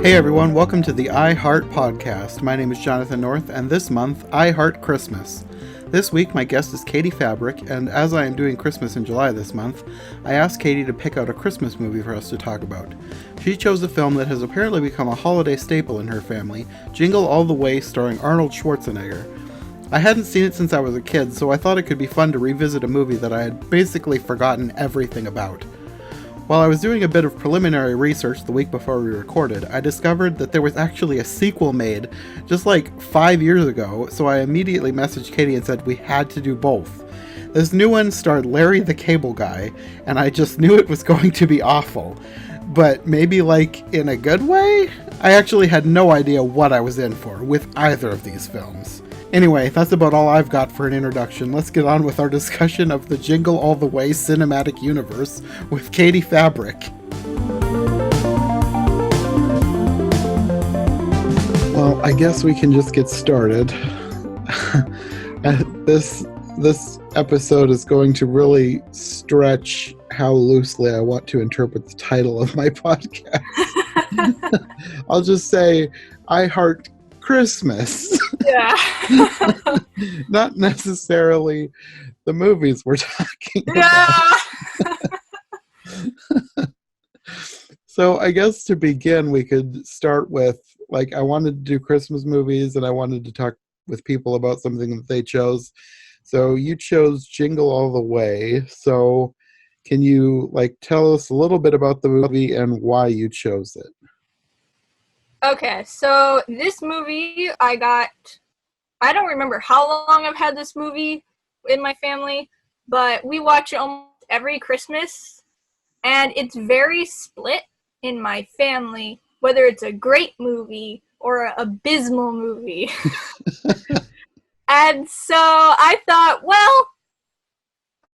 Hey everyone, welcome to the I Heart Podcast. My name is Jonathan North, and this month, I Heart Christmas. This week, my guest is Katie Fabrick, and as I am doing Christmas in July this month, I asked Katie to pick out a Christmas movie for us to talk about. She chose a film that has apparently become a holiday staple in her family, Jingle All the Way, starring Arnold Schwarzenegger. I hadn't seen it since I was a kid, so I thought it could be fun to revisit a movie that I had basically forgotten everything about. While I was doing a bit of preliminary research the week before we recorded, I discovered that there was actually a sequel made just like 5 years ago, so I immediately messaged Katie and said we had to do both. This new one starred Larry the Cable Guy, and I just knew it was going to be awful. But maybe like in a good way? I actually had no idea what I was in for with either of these films. Anyway, that's about all I've got for an introduction. Let's get on with our discussion of the Jingle All the Way cinematic universe with Katie Fabrick. Well, I guess we can just get started. This episode is going to really stretch how loosely I want to interpret the title of my podcast. I'll just say, I Heart Christmas. Yeah. Not necessarily the movies we're talking Yeah. about. So I guess to begin, we could start with, like, I wanted to do Christmas movies and I wanted to talk with people about something that they chose. So you chose Jingle All the Way. So can you, like, tell us a little bit about the movie and why you chose it? Okay, so this movie I don't remember how long I've had this movie in my family, but we watch it almost every Christmas, and it's very split in my family, whether it's a great movie or an abysmal movie. And so I thought, well,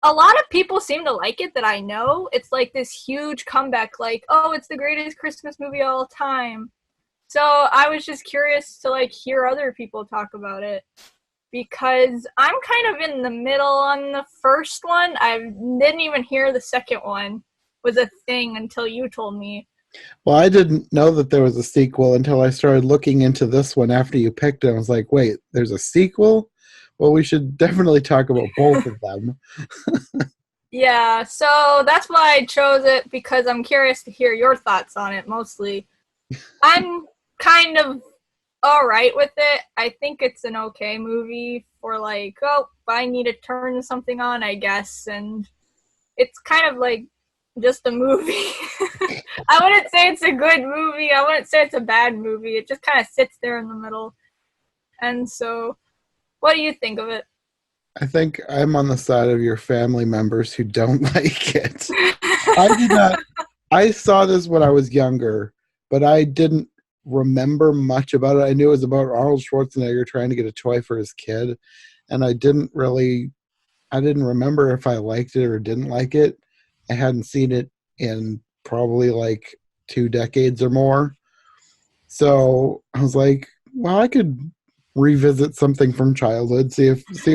a lot of people seem to like it that I know. It's like this huge comeback, like, oh, it's the greatest Christmas movie of all time. So I was just curious to like hear other people talk about it because I'm kind of in the middle on the first one. I didn't even hear the second one was a thing until you told me. Well, I didn't know that there was a sequel until I started looking into this one after you picked it. I was like, wait, there's a sequel? Well, we should definitely talk about both of them. Yeah, so that's why I chose it because I'm curious to hear your thoughts on it mostly. I'm kind of alright with it. I think it's an okay movie for like, oh, I need to turn something on, I guess, and it's kind of like just a movie. I wouldn't say it's a good movie. I wouldn't say it's a bad movie. It just kind of sits there in the middle. And so, what do you think of it? I think I'm on the side of your family members who don't like it. I did not. I saw this when I was younger, but I didn't remember much about it. I knew it was about Arnold Schwarzenegger trying to get a toy for his kid, and I didn't remember if I liked it or didn't like it. I hadn't seen it in probably like 2 decades or more. So I was like, well, I could revisit something from childhood, see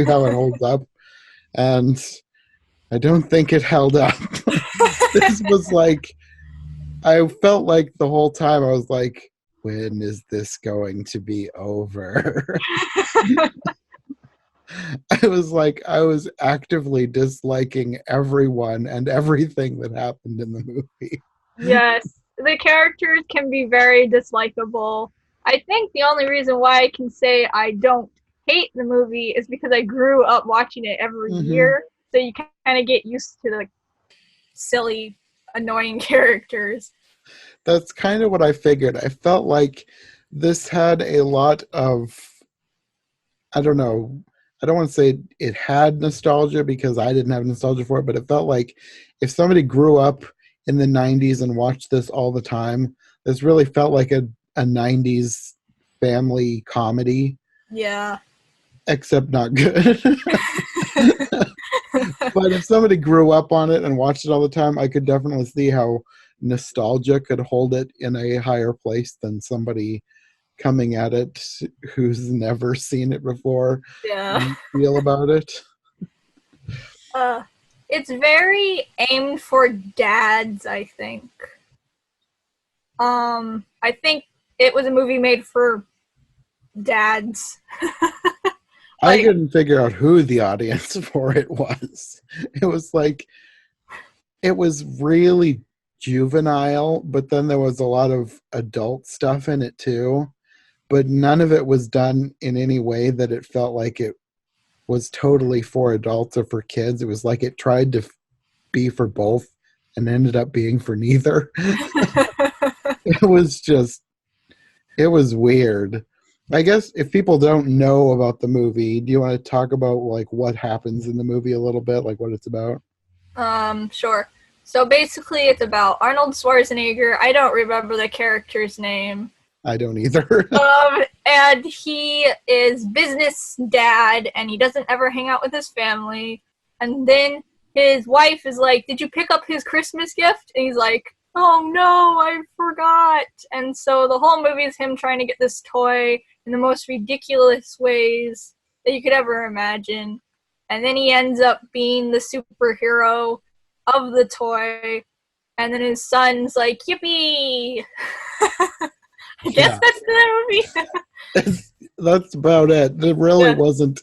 how it holds up. And I don't think it held up. This was like, I felt like the whole time I was like, when is this going to be over? I was actively disliking everyone and everything that happened in the movie. Yes, the characters can be very dislikable. I think the only reason why I can say I don't hate the movie is because I grew up watching it every year, so you kind of get used to the silly, annoying characters. That's kind of what I figured. I felt like this had a lot of, I don't know, I don't want to say it had nostalgia because I didn't have nostalgia for it, but it felt like if somebody grew up in the 90s and watched this all the time, this really felt like a 90s family comedy. Yeah. Except not good. But if somebody grew up on it and watched it all the time, I could definitely see how nostalgia could hold it in a higher place than somebody coming at it who's never seen it before. Yeah. Feel about it. It's very aimed for dads, I think. I think it was a movie made for dads. I couldn't figure out who the audience for it was. It was like, it was really juvenile, but then there was a lot of adult stuff in it too. But none of it was done in any way that it felt like it was totally for adults or for kids. It was like it tried to be for both and ended up being for neither. It was weird. I guess if people don't know about the movie, do you want to talk about like what happens in the movie a little bit, like what it's about? Sure. So basically it's about Arnold Schwarzenegger. I don't remember the character's name. I don't either. And he is business dad, and he doesn't ever hang out with his family. And then his wife is like, "Did you pick up his Christmas gift?" And he's like, "Oh no, I forgot." And so the whole movie is him trying to get this toy in the most ridiculous ways that you could ever imagine. And then he ends up being the superhero of the toy. And then his son's like, "Yippee!" I guess that's the movie. That's about it. It really wasn't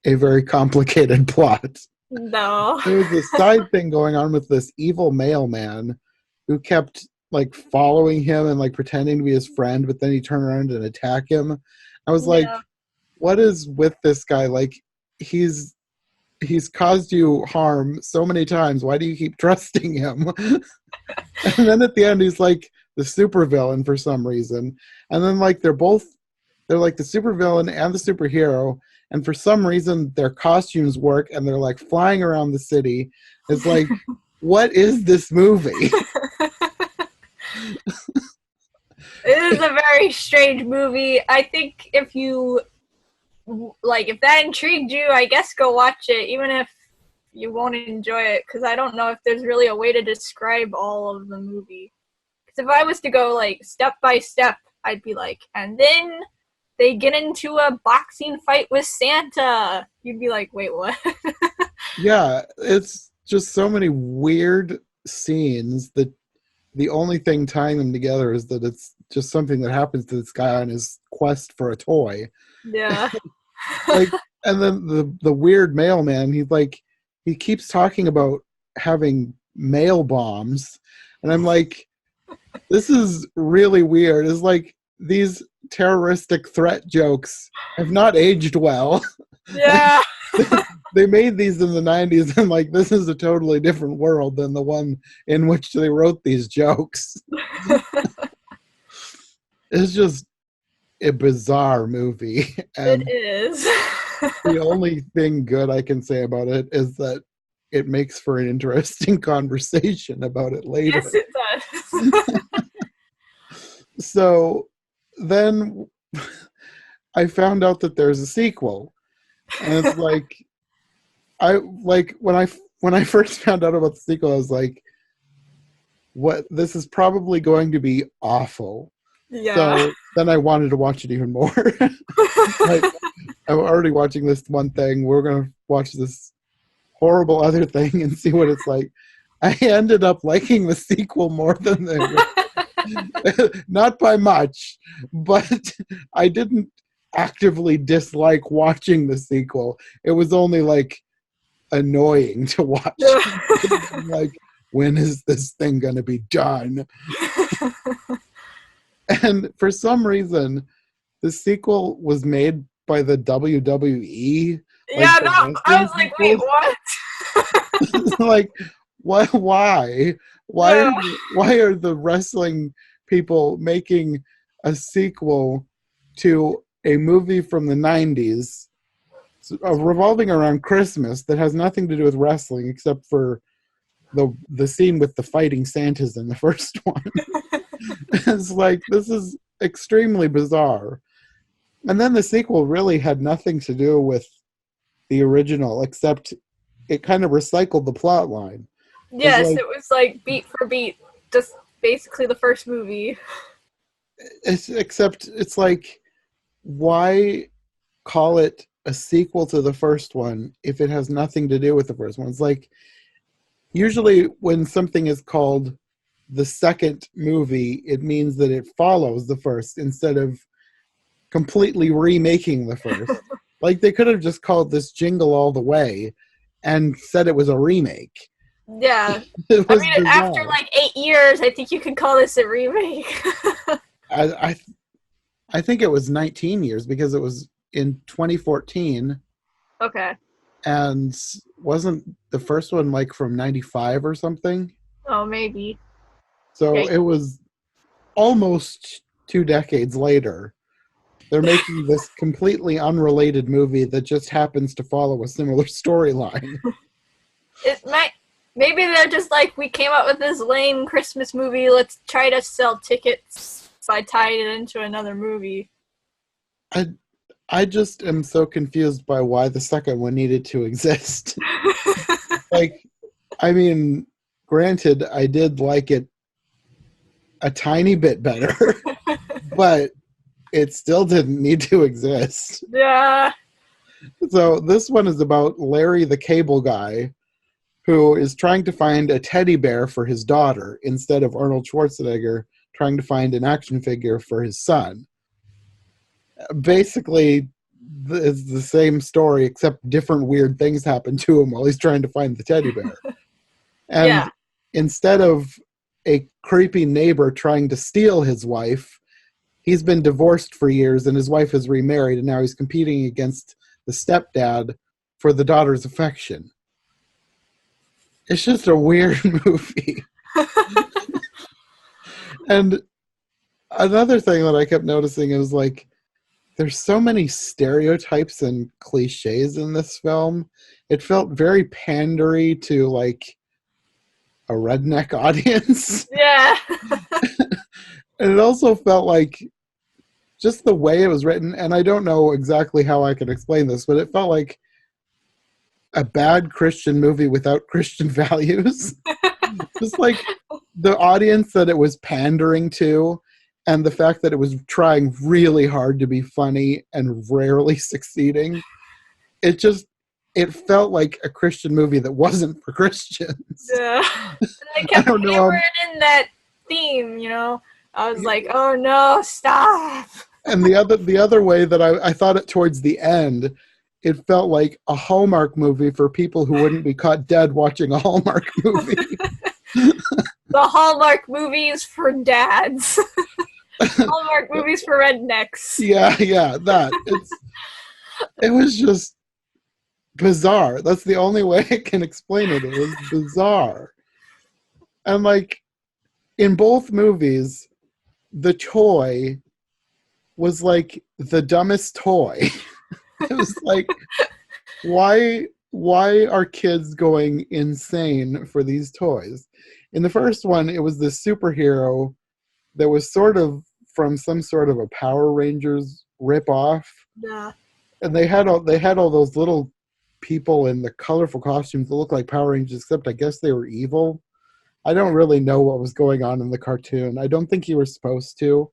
a very complicated plot. No. There was this side thing going on with this evil mailman who kept like following him and like pretending to be his friend, but then he turned around and attack him. I was like, what is with this guy? Like, he's caused you harm so many times. Why do you keep trusting him? And then at the end, he's like the supervillain for some reason. And then like they're like the supervillain and the superhero. And for some reason, their costumes work and they're like flying around the city. It's like, what is this movie? It is a very strange movie. I think if that intrigued you, I guess go watch it, even if you won't enjoy it, because I don't know if there's really a way to describe all of the movie. Because if I was to go like step by step, I'd be like, and then they get into a boxing fight with Santa. You'd be like, wait, what? Yeah, it's just so many weird scenes that the only thing tying them together is that it's just something that happens to this guy on his quest for a toy. Yeah. Like, and then the weird mailman, he keeps talking about having mail bombs, and I'm like, this is really weird. It's like these terroristic threat jokes have not aged well. Yeah. They made these in the 90s, and like this is a totally different world than the one in which they wrote these jokes. It's just a bizarre movie. And it is. the only thing good I can say about it is that it makes for an interesting conversation about it later. Yes, it does. So then I found out that there's a sequel. And it's like, when I first found out about the sequel, I was like, what, this is probably going to be awful. Yeah. So then I wanted to watch it even more. Like, I'm already watching this one thing. We're going to watch this horrible other thing and see what it's like. I ended up liking the sequel more than not by much, but I didn't actively dislike watching the sequel. It was only like annoying to watch. Like, when is this thing going to be done? And for some reason, the sequel was made by the WWE. Yeah, no, I was like, wait, what? Like, what? Why? Why are the wrestling people making a sequel to a movie from the 90s revolving around Christmas that has nothing to do with wrestling except for the scene with the fighting Santas in the first one? It's like, this is extremely bizarre. And then the sequel really had nothing to do with the original, except it kind of recycled the plot line. Yes, it was like beat for beat, just basically the first movie. Except it's like, why call it a sequel to the first one if it has nothing to do with the first one? It's like, usually when something is called the second movie, it means that it follows the first instead of completely remaking the first. Like, they could have just called this Jingle All the Way and said it was a remake. Yeah. It I was mean, after bizarre. like 8 years, I think you can call this a remake. I I think it was 19 years because it was in 2014, Okay. and wasn't the first one like from 95 or something? Oh, maybe. So Okay. it was almost 2 decades later. They're making this completely unrelated movie that just happens to follow a similar storyline. It might. Maybe they're just like, we came up with this lame Christmas movie. Let's try to sell tickets by tying it into another movie. I I just am so confused by why the second one needed to exist. Like, I mean, granted, I did like it a tiny bit better, but it still didn't need to exist. Yeah. So this one is about Larry the Cable Guy, who is trying to find a teddy bear for his daughter instead of Arnold Schwarzenegger trying to find an action figure for his son. Basically, it's the same story, except different weird things happen to him while he's trying to find the teddy bear. And Yeah. instead of a creepy neighbor trying to steal his wife, he's been divorced for years and his wife is remarried, and now he's competing against the stepdad for the daughter's affection. It's just a weird movie. And another thing that I kept noticing is like, there's so many stereotypes and cliches in this film. It felt very pandery to like a redneck audience. Yeah. And it also felt like just the way it was written, and I don't know exactly how I can explain this, but it felt like a bad Christian movie without Christian values. Just like the audience that it was pandering to, and the fact that it was trying really hard to be funny and rarely succeeding. It felt like a Christian movie that wasn't for Christians. Yeah. And I I kept don't know. hammering in that theme, you know? I was like, oh no, stop. And the other way that I thought it towards the end, it felt like a Hallmark movie for people who wouldn't be caught dead watching a Hallmark movie. The Hallmark movies for dads. Hallmark movies for rednecks. Yeah, that. It was just bizarre. That's the only way I can explain it. It was bizarre. And like in both movies, the toy was like the dumbest toy. It was like, why are kids going insane for these toys? In the first one, it was this superhero that was sort of from some sort of a Power Rangers ripoff. Yeah. And they had all those little people in the colorful costumes that looked like Power Rangers, except I guess they were evil. I don't really know what was going on in the cartoon. I don't think you were supposed to.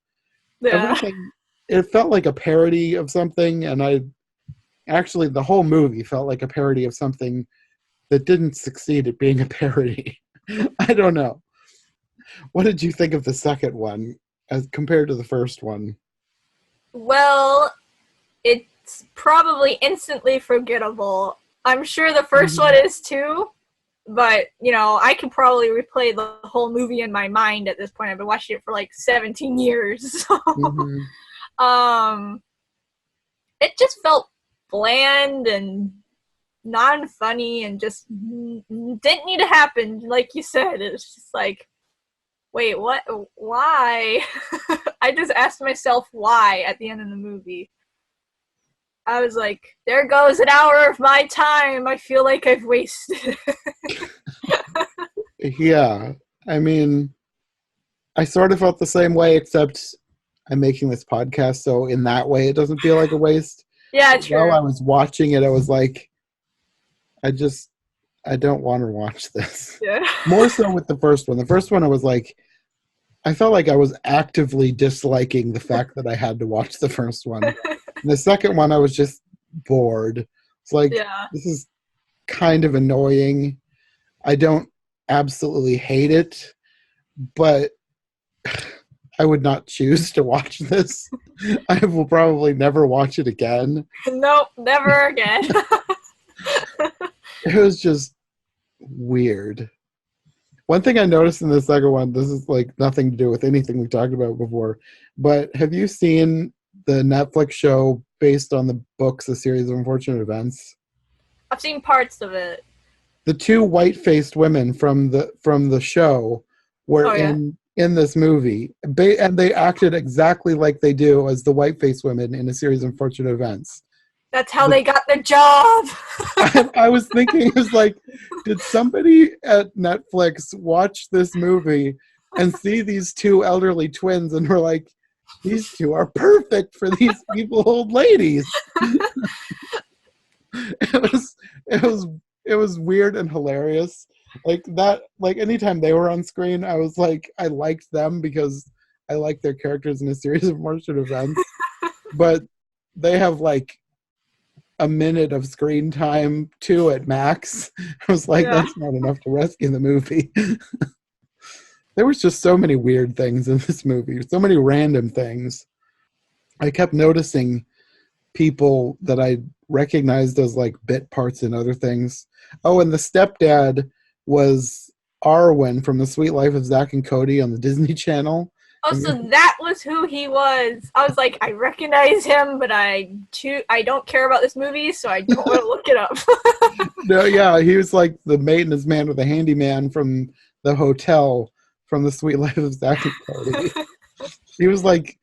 Yeah. Everything, it felt like a parody of something, and actually the whole movie felt like a parody of something that didn't succeed at being a parody. I don't know. What did you think of the second one as compared to the first one? Well, it's probably instantly forgettable. I'm sure the first one is too, but, you know, I can probably replay the whole movie in my mind at this point. I've been watching it for like 17 years. So, it just felt bland and non-funny and just didn't need to happen. Like you said, it was just like, wait, what? Why? I just asked myself why at the end of the movie. I was like, there goes an hour of my time. I feel like I've wasted it. Yeah. I mean, I sort of felt the same way, except I'm making this podcast, so in that way it doesn't feel like a waste. Yeah, true. While I was watching it, I was like, I don't want to watch this. Yeah. More so with the first one. The first one, I was like, I felt like I was actively disliking the fact that I had to watch the first one. And the second one, I was just bored. It's like, This is kind of annoying. I don't absolutely hate it, but I would not choose to watch this. I will probably never watch it again. Nope, never again. It was just weird. One thing I noticed in the second one, this is like nothing to do with anything we talked about before, but have you seen the Netflix show based on the books, A Series of Unfortunate Events? I've seen parts of it. The two white-faced women from the show were Oh, yeah. in this movie, and they acted exactly like they do as the white-faced women in A Series of Unfortunate Events. That's how they got the job. I was thinking, it was like, did somebody at Netflix watch this movie and see these two elderly twins and were like, these two are perfect for these evil old ladies? It was weird and hilarious. Like anytime they were on screen, I was like, I liked them because I liked their characters in A Series of Unfortunate Events. But they have like a minute of screen time, 2 at max. I was like, Yeah. that's not enough to rescue the movie. There was just so many weird things in this movie, so many random things. I kept noticing people that I recognized as like bit parts in other things. Oh, and the stepdad was Arwen from The Sweet Life of Zack and Cody on the Disney Channel. Oh, so that was who he was. I was like, I recognize him, but I don't care about this movie, so I don't want to look it up. No, yeah, he was like the maintenance man or the handyman from the hotel from The Sweet Life of Zack and Cody. He was like,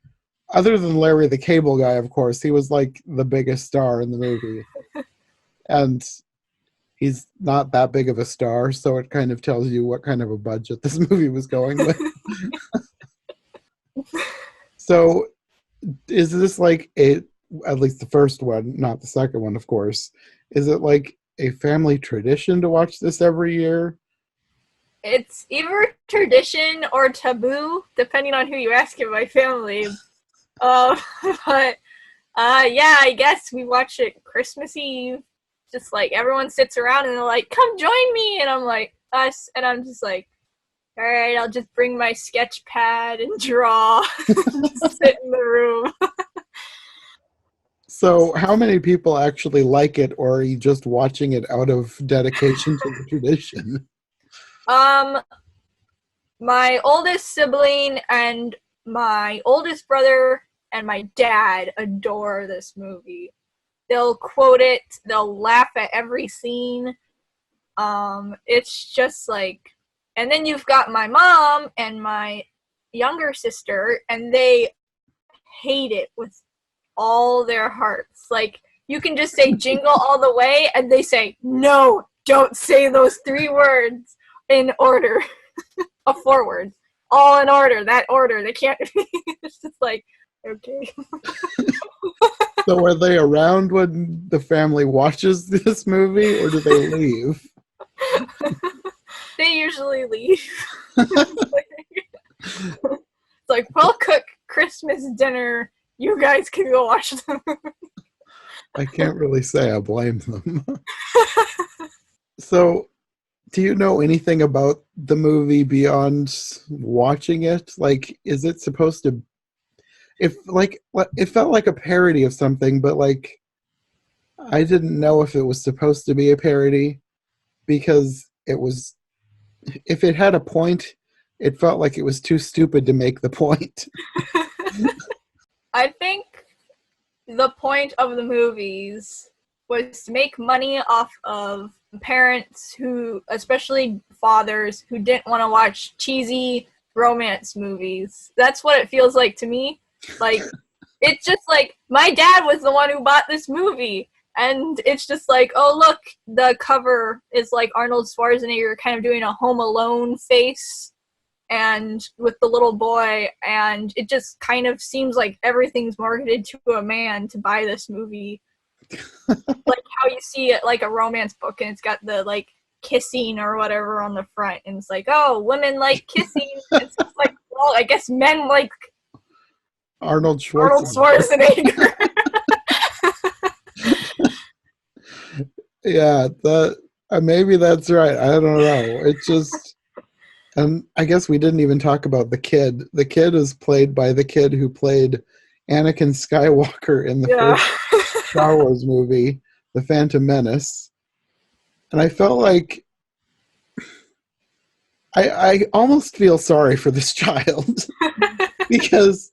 other than Larry the Cable Guy, of course, he was like the biggest star in the movie. And he's not that big of a star, so it kind of tells you what kind of a budget this movie was going with. So, is this like at least the first one, not the second one, of course, is it like a family tradition to watch this every year? It's either tradition or taboo, depending on who you ask in my family. But yeah, I guess we watch it Christmas Eve. Just like everyone sits around and they're like, come join me. And I'm like, us. And I'm just like, all right, I'll just bring my sketch pad and draw. Just sit in the room. So, how many people actually like it, or are you just watching it out of dedication to the tradition? My oldest sibling and my oldest brother and my dad adore this movie. They'll quote it. They'll laugh at every scene. It's just like, and then you've got my mom and my younger sister, and they hate it with all their hearts. Like, you can just say Jingle All the Way, and they say, no, don't say those 3 words in order. 4 words. All in order, that order. They can't. It's just like, okay. So, are they around when the family watches this movie, or do they leave? They usually leave. It's like, we'll cook Christmas dinner. You guys can go watch the movie. I can't really say I blame them. So, do you know anything about the movie beyond watching it? Like, is it supposed to? If like, it felt like a parody of something, but like, I didn't know if it was supposed to be a parody because it was. If it had a point, it felt like it was too stupid to make the point. I think the point of the movies was to make money off of parents who, especially fathers, who didn't want to watch cheesy romance movies. That's what it feels like to me. Like, it's just like, my dad was the one who bought this movie. And it's just like, oh, look, the cover is like Arnold Schwarzenegger kind of doing a Home Alone face and with the little boy. And it just kind of seems like everything's marketed to a man to buy this movie. Like how you see it, like a romance book, and it's got the like kissing or whatever on the front. And it's like, oh, women like kissing. It's like, well, I guess men like Arnold Schwarzenegger. Schwarzenegger. Yeah, maybe that's right. I don't know. It just And I guess we didn't even talk about the kid. The kid is played by the kid who played Anakin Skywalker in the Yeah. first Star Wars movie, The Phantom Menace. And I felt like I almost feel sorry for this child because,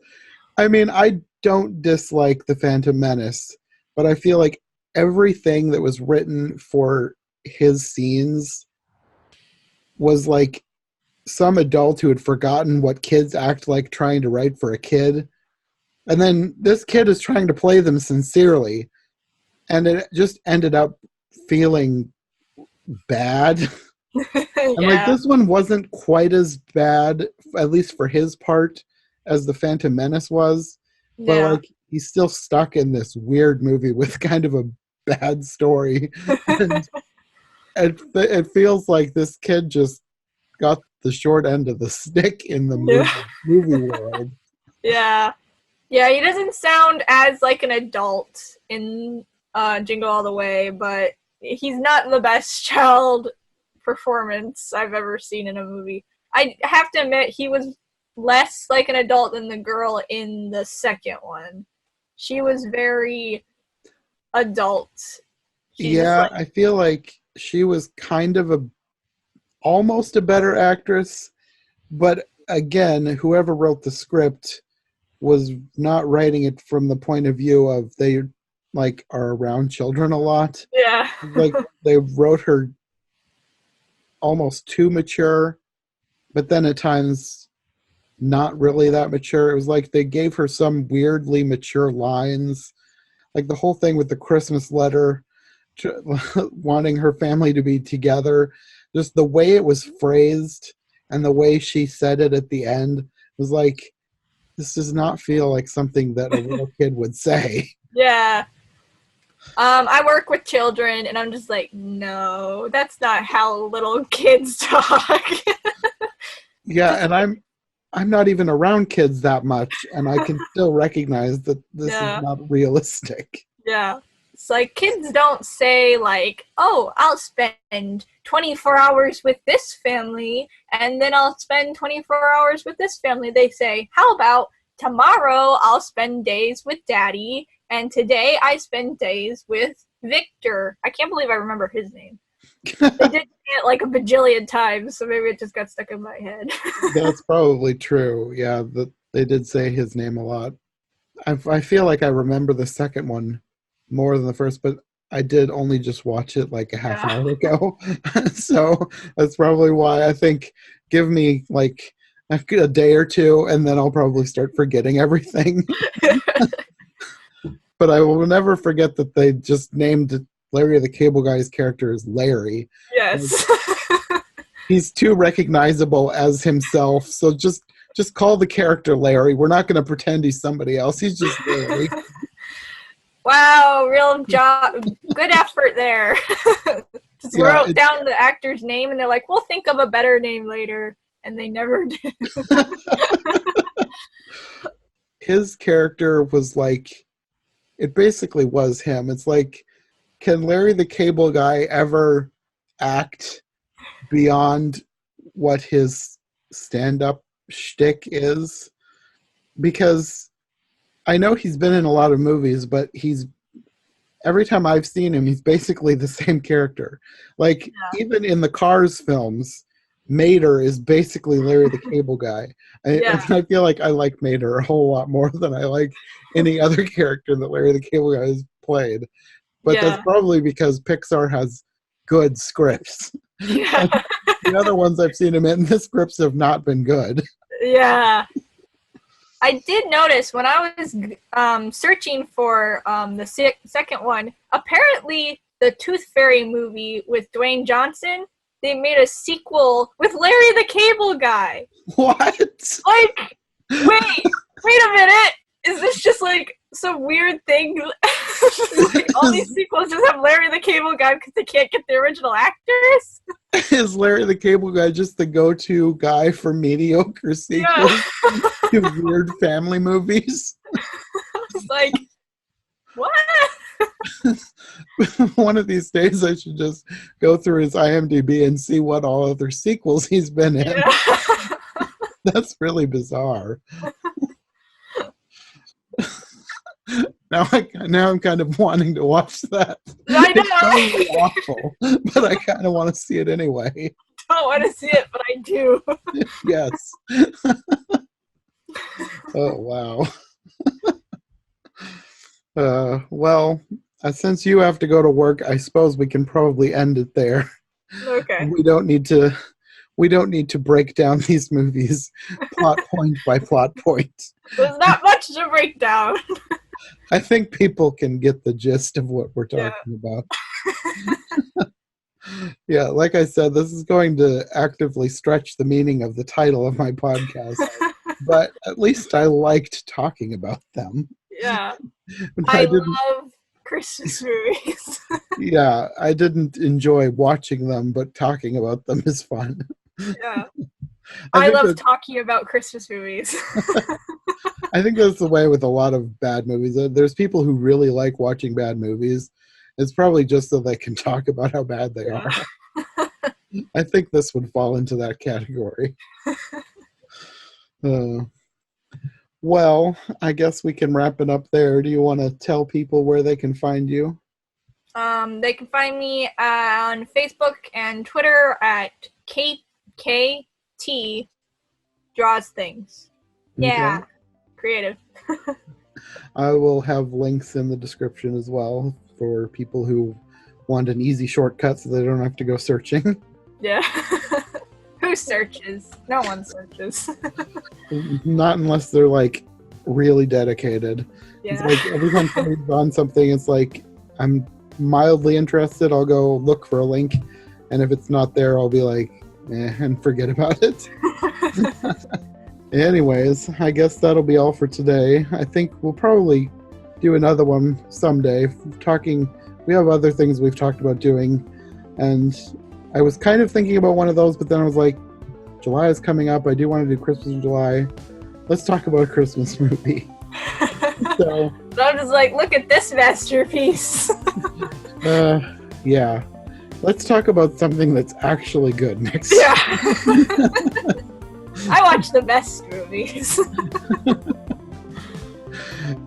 I mean, I don't dislike The Phantom Menace, but I feel like everything that was written for his scenes was like some adult who had forgotten what kids act like trying to write for a kid. And then this kid is trying to play them sincerely. And it just ended up feeling bad. And like Yeah. this one wasn't quite as bad, at least for his part, as the Phantom Menace was. But Yeah. like he's still stuck in this weird movie with kind of a bad story. And it feels like this kid just got the short end of the stick in the Yeah. movie world. Yeah. Yeah, he doesn't sound as like an adult in Jingle All the Way, but he's not the best child performance I've ever seen in a movie. I have to admit, he was less like an adult than the girl in the second one. She was very adult. She just Yeah, like, I feel like she was kind of almost a better actress, but again, whoever wrote the script was not writing it from the point of view of they like are around children a lot. yeah. Like they wrote her almost too mature, but then at times not really that mature. It was like they gave her some weirdly mature lines, like the whole thing with the Christmas letter, wanting her family to be together. Just the way it was phrased and the way she said it at the end was like, this does not feel like something that a little kid would say. Yeah. I work with children, and I'm just like, no, that's not how little kids talk. Yeah, Just, and I'm not even around kids that much, and I can still recognize that this is yeah, not realistic. yeah. It's like kids don't say like, oh, I'll spend 24 hours with this family, and then I'll spend 24 hours with this family. They say, how about tomorrow I'll spend days with daddy, and today I spend days with Victor. I can't believe I remember his name. They did say it like a bajillion times, so maybe it just got stuck in my head. That's probably true. Yeah, they did say his name a lot. I feel like I remember the second one more than the first, but I did only just watch it like a half Yeah. hour ago. So that's probably why I think give me like a day or two and then I'll probably start forgetting everything. But I will never forget that they just named Larry the Cable Guy's character as Larry. Like, Yes. he's too recognizable as himself, so just call the character Larry. We're not going to pretend he's somebody else. He's just Larry. Wow, real job. Good effort there. Just Yeah, wrote down the actor's name and they're like, we'll think of a better name later. And they never did. his character was like, it basically was him. It's like, can Larry the Cable Guy ever act beyond what his stand-up shtick is? Because I know he's been in a lot of movies, but every time I've seen him, he's basically the same character. Like, Yeah. even in the Cars films, Mater is basically Larry the Cable Guy. Yeah. And I feel like I like Mater a whole lot more than I like any other character that Larry the Cable Guy has played. But that's Yeah. probably because Pixar has good scripts. Yeah. The other ones I've seen him in, the scripts have not been good. Yeah. I did notice when I was searching for the second one, apparently the Tooth Fairy movie with Dwayne Johnson, they made a sequel with Larry the Cable Guy. What? Like, wait a minute. Is this just like some weird thing? Like, all these sequels just have Larry the Cable Guy because they can't get the original actors? Is Larry the Cable Guy just the go-to guy for mediocre sequels Yeah. to weird family movies? It's like, What? One of these days I should just go through his IMDb and see what all other sequels he's been in. Yeah. That's really bizarre. Now I'm kind of wanting to watch that. I know. It's totally awful, but I kind of want to see it anyway. Don't want to see it, but I do. Yes. Oh, wow. Well, since you have to go to work, I suppose we can probably end it there. Okay. We don't need to break down these movies plot point by plot point. There's not much to break down. I think people can get the gist of what we're talking about. Yeah, like I said, this is going to actively stretch the meaning of the title of my podcast, but at least I liked talking about them. Yeah. I love Christmas movies. Yeah, I didn't enjoy watching them, but talking about them is fun. Yeah. I love talking about Christmas movies. I think that's the way with a lot of bad movies. There's people who really like watching bad movies. It's probably just so they can talk about how bad they are. I think this would fall into that category. Well, I guess we can wrap it up there. Do you want to tell people where they can find you? They can find me on Facebook and Twitter at KT Draws Things. Yeah, okay. Creative. I will have links in the description as well for people who want an easy shortcut so they don't have to go searching. Yeah. Who searches? No one searches. Not unless they're like really dedicated. Yeah. It's like every time somebody's on something, it's like I'm mildly interested, I'll go look for a link, and if it's not there, I'll be like, and forget about it. Anyways, I guess that'll be all for today. I think we'll probably do another one someday. We have other things we've talked about doing, and I was kind of thinking about one of those, but then I was like, July is coming up. I do want to do Christmas in July. Let's talk about a Christmas movie. So I'm just like, look at this masterpiece. Yeah. Let's talk about something that's actually good next. Yeah. I watch the best movies.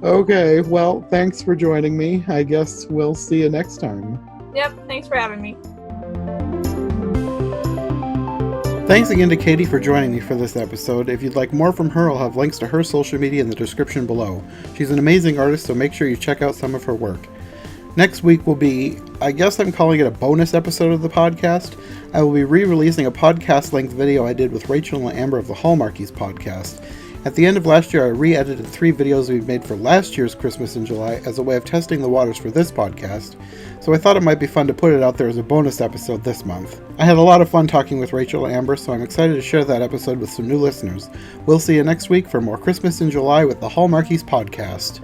Okay, well, thanks for joining me. I guess we'll see you next time. Yep, thanks for having me. Thanks again to Katie for joining me for this episode. If you'd like more from her, I'll have links to her social media in the description below. She's an amazing artist, so make sure you check out some of her work. Next week will be, I guess I'm calling it a bonus episode of the podcast. I will be re-releasing a podcast-length video I did with Rachel and Amber of the Hallmarkies podcast. At the end of last year, I re-edited 3 videos we made for last year's Christmas in July as a way of testing the waters for this podcast, so I thought it might be fun to put it out there as a bonus episode this month. I had a lot of fun talking with Rachel and Amber, so I'm excited to share that episode with some new listeners. We'll see you next week for more Christmas in July with the Hallmarkies podcast.